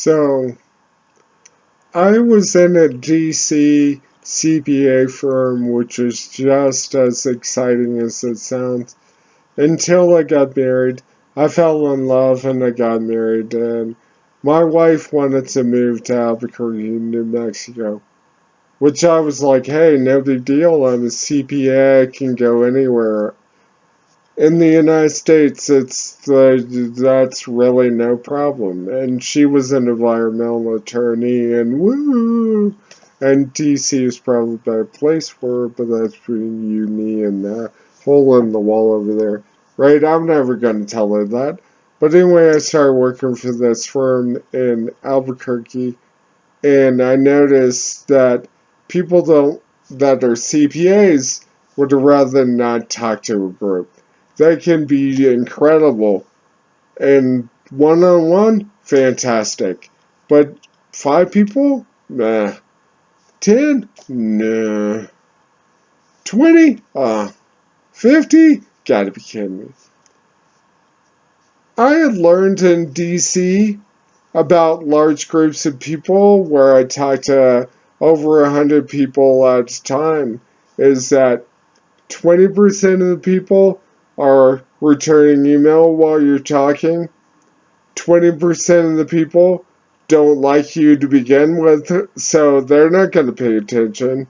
So, I was in a DC CPA firm, which was just as exciting as it sounds, until I got married. I fell in love and I got married, and my wife wanted to move to Albuquerque, New Mexico. Which I was like, hey, no big deal. I'm a CPA. I can go anywhere. In the United States, that's really no problem. And she was an environmental attorney, and woo! And DC is probably a better place for her, but that's between you, me, and that hole in the wall over there. Right? I'm never going to tell her that. But anyway, I started working for this firm in Albuquerque, and I noticed that people that are CPAs would rather not talk to a group. They can be incredible, and one-on-one, fantastic. But 5 people? Nah. 10? Nah. 20? 50? Gotta be kidding me. I had learned in DC about large groups of people where I talk to over 100 people at a time is that 20% of the people are returning email while you're talking. 20% of the people don't like you to begin with, so they're not going to pay attention.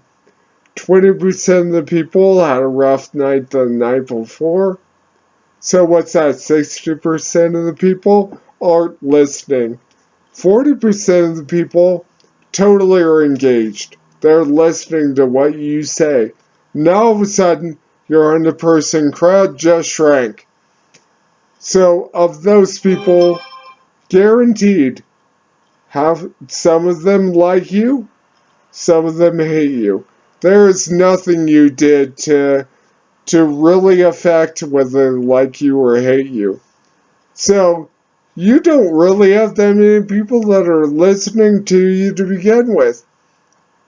20% of the people had a rough night the night before. So what's that? 60% of the people aren't listening. 40% of the people totally are engaged. They're listening to what you say. Now all of a sudden, your 100-person crowd just shrank. So of those people, guaranteed, have some of them like you, some of them hate you. There is nothing you did to really affect whether they like you or hate you. So you don't really have that many people that are listening to you to begin with.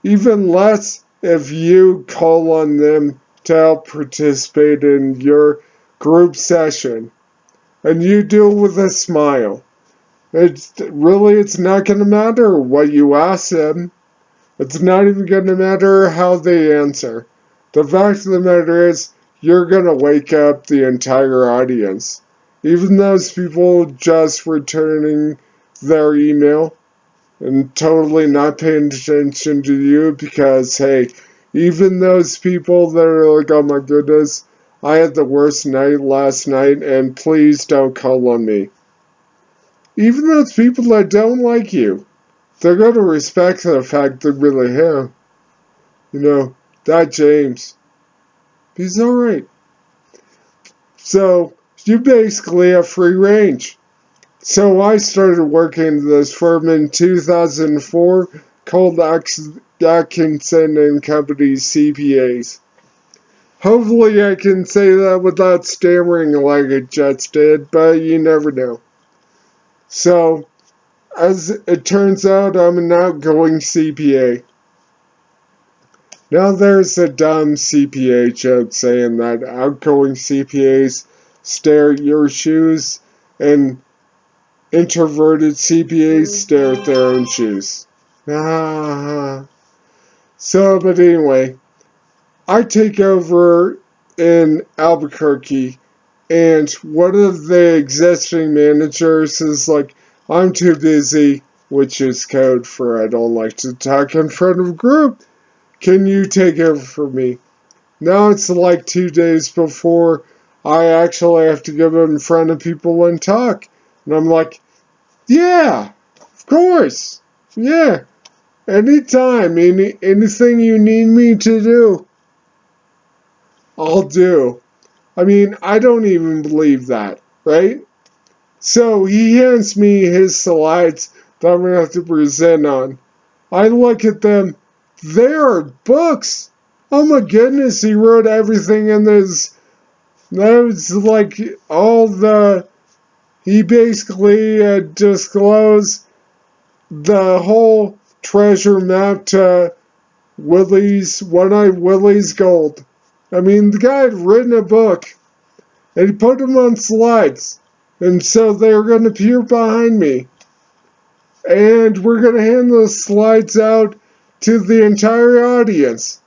Even less if you call on them to help participate in your group session. And you do it with a smile. It's not going to matter what you ask them. It's not even going to matter how they answer. The fact of the matter is, you're going to wake up the entire audience. Even those people just returning their email and totally not paying attention to you because, hey, even those people that are like, oh my goodness, I had the worst night last night and please don't call on me. Even those people that don't like you, they're going to respect the fact that really, hey, that James, he's alright. So, you basically have free range. So I started working at this firm in 2004 called Atkinson and Company CPAs. Hopefully I can say that without stammering like it just did, but you never know. So, as it turns out, I'm an outgoing CPA. Now there's a dumb CPA joke saying that outgoing CPAs stare at your shoes and introverted CPAs stare at their own shoes. So, but anyway, I take over in Albuquerque, and one of the existing managers is like, I'm too busy, which is code for I don't like to talk in front of a group. Can you take over for me? Now it's like 2 days before I actually have to go in front of people and talk. And I'm like, yeah, of course. Yeah. Anytime, anything you need me to do, I'll do. I mean, I don't even believe that, right? So he hands me his slides that I'm going to have to present on. I look at them. They are books. Oh my goodness, he wrote everything in this. That was like he basically disclosed the whole treasure map to One-Eyed Willie's Gold. I mean, the guy had written a book, and he put them on slides, and so they were going to appear behind me. And we're going to hand those slides out to the entire audience.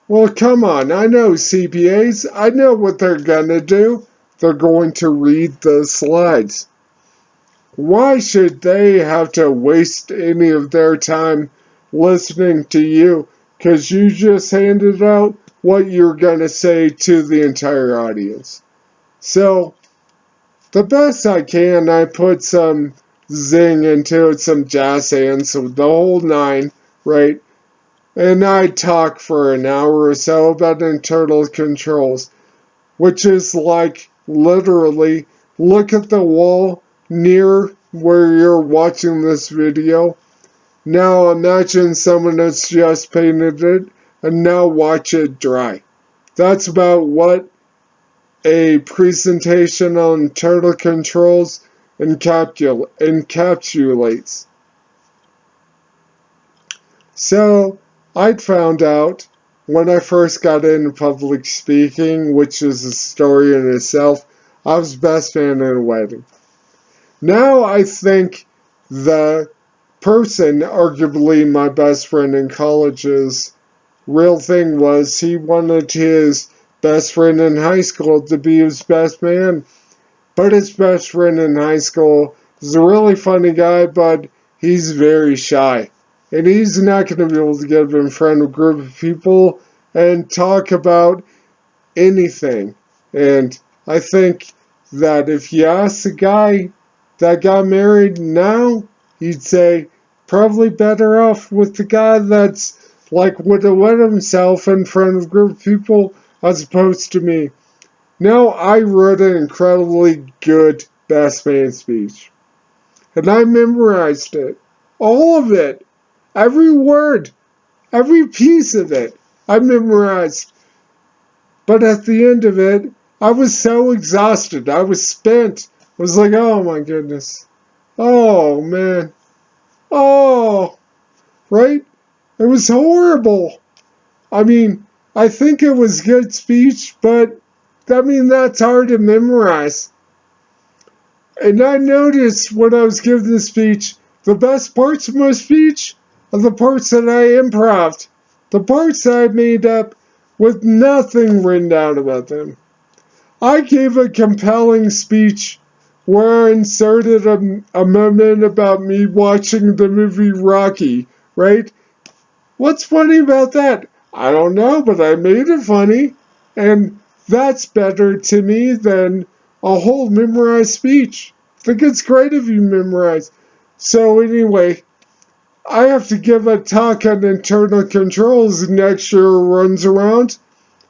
Well, come on, I know CPAs. I know what they're going to do. They're going to read the slides. Why should they have to waste any of their time listening to you? Because you just handed out what you're going to say to the entire audience. So, the best I can, I put some zing into it, some jazz hands, so the whole nine, right? And I talk for an hour or so about internal controls, which is like literally look at the wall near where you're watching this video. Now imagine someone has just painted it and now watch it dry. That's about what a presentation on internal controls encapsulates. So, I'd found out when I first got into public speaking, which is a story in itself, I was best man in a wedding. Now I think the person, arguably my best friend in college's real thing was he wanted his best friend in high school to be his best man. But his best friend in high school is a really funny guy, but he's very shy. And he's not going to be able to get in front of a group of people and talk about anything. And I think that if you ask the guy that got married now, he'd say probably better off with the guy that's like would have let himself in front of a group of people as opposed to me. Now, I wrote an incredibly good best man speech. And I memorized it. All of it. Every word. Every piece of it. I memorized. But at the end of it, I was so exhausted. I was spent. I was like, oh my goodness. Oh man. Oh. Right? It was horrible. I mean, I think it was good speech, but that's hard to memorize. And I noticed when I was giving the speech, the best parts of my speech are the parts that I improv'd. The parts that I made up with nothing written down about them. I gave a compelling speech where I inserted a moment about me watching the movie Rocky, right? What's funny about that? I don't know, but I made it funny. And that's better to me than a whole memorized speech. I think it's great if you memorize. So anyway, I have to give a talk on internal controls next year runs around.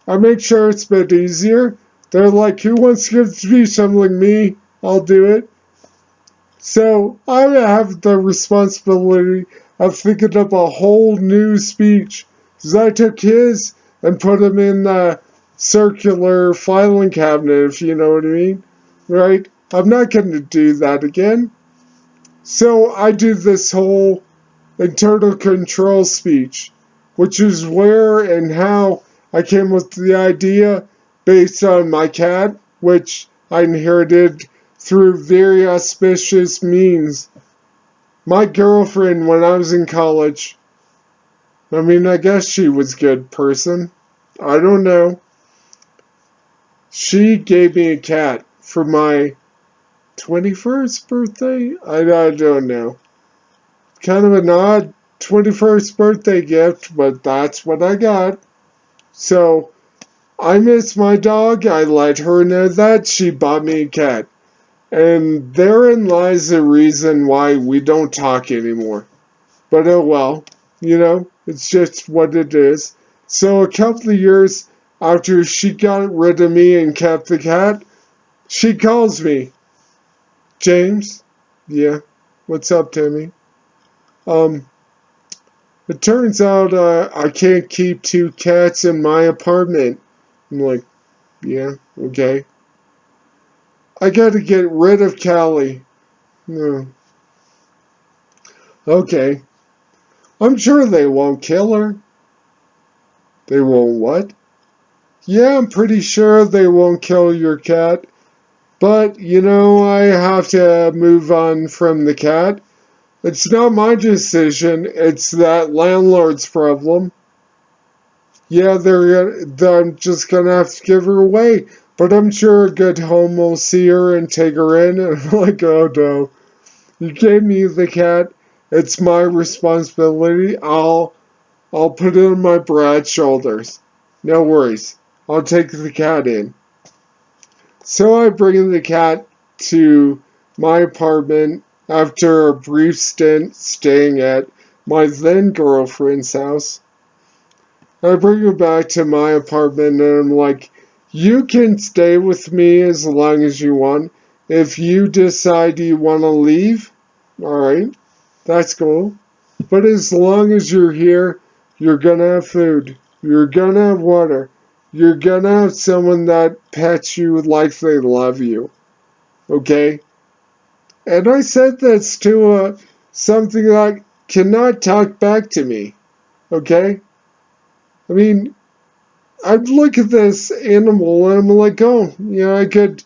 I make sure it's a bit easier. They're like, who wants to give a speech? I'm like, me, I'll do it. So I have the responsibility of thinking up a whole new speech. Because I took his and put him in the circular filing cabinet, if you know what I mean. Right? I'm not going to do that again. So I do this whole internal control speech, which is where and how I came with the idea based on my cat, which I inherited through very auspicious means. My girlfriend, when I was in college, I guess she was a good person. I don't know. She gave me a cat for my 21st birthday? I don't know. Kind of an odd 21st birthday gift, but that's what I got. So, I miss my dog. I let her know that. She bought me a cat. And therein lies the reason why we don't talk anymore. But oh well, it's just what it is. So a couple of years after she got rid of me and kept the cat, she calls me. James? Yeah. What's up, Timmy? It turns out I can't keep two cats in my apartment. I'm like, yeah, okay. I gotta get rid of Callie. No. Okay. I'm sure they won't kill her. They won't what? Yeah, I'm pretty sure they won't kill your cat. But, I have to move on from the cat. It's not my decision, it's that landlord's problem. Yeah, I'm just gonna have to give her away. But I'm sure a good home will see her and take her in. And I'm like, oh no, you gave me the cat. It's my responsibility. I'll put it on my broad shoulders. No worries. I'll take the cat in. So I bring the cat to my apartment after a brief stint staying at my then girlfriend's house. I bring her back to my apartment and I'm like, you can stay with me as long as you want. If you decide you want to leave, alright, that's cool. But as long as you're here, you're gonna have food. You're gonna have water. You're gonna have someone that pets you like they love you. Okay? And I said this to something that cannot talk back to me. Okay? I mean, I'd look at this animal and I'm like, oh, I could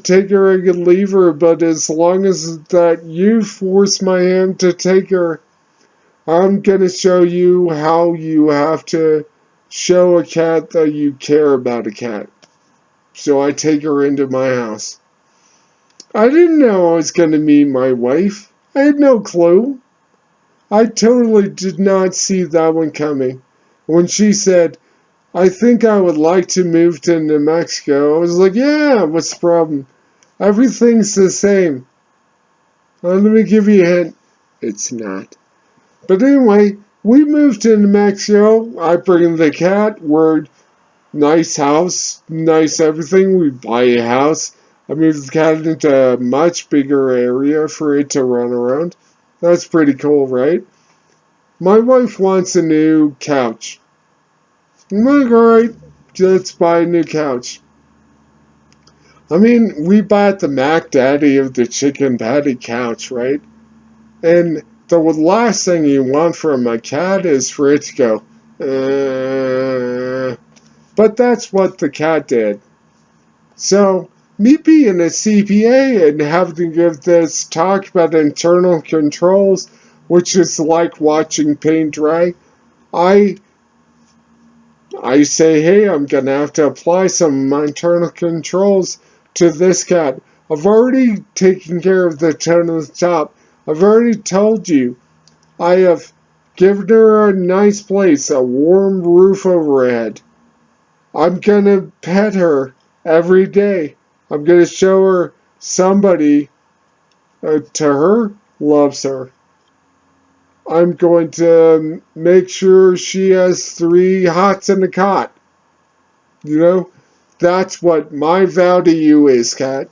take her, I could leave her, but as long as that you force my hand to take her, I'm gonna show you how you have to show a cat that you care about a cat. So I take her into my house. I didn't know I was gonna meet my wife. I had no clue. I totally did not see that one coming. When she said, I think I would like to move to New Mexico, I was like, yeah, what's the problem? Everything's the same. Let me give you a hint. It's not. But anyway, we moved to New Mexico. I bring the cat. We're nice house, nice everything. We buy a house. I moved the cat into a much bigger area for it to run around. That's pretty cool, right? My wife wants a new couch. I'm like, alright, let's buy a new couch. I mean, we bought the Mac Daddy of the chicken patty couch, right? And the last thing you want from a cat is for it to go, But that's what the cat did. So, me being a CPA and having to give this talk about internal controls, which is like watching paint dry, I say, hey, I'm going to have to apply some of my internal controls to this cat. I've already taken care of the tone of the top. I've already told you. I have given her a nice place, a warm roof overhead. I'm going to pet her every day. I'm going to show her somebody to her loves her. I'm going to make sure she has 3 hots in the cot. That's what my vow to you is, cat.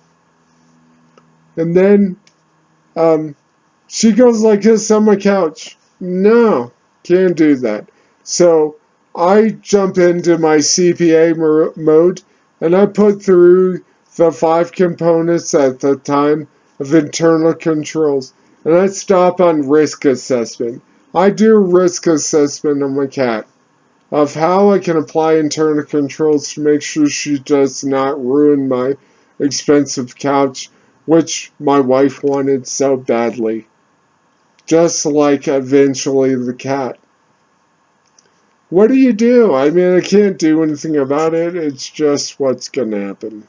And then, she goes like this on my couch. No, can't do that. So, I jump into my CPA mode, and I put through the 5 components at the time of internal controls. And I stop on risk assessment. I do risk assessment on my cat of how I can apply internal controls to make sure she does not ruin my expensive couch, which my wife wanted so badly. Just like eventually the cat. What do you do? I mean, I can't do anything about it. It's just what's gonna happen.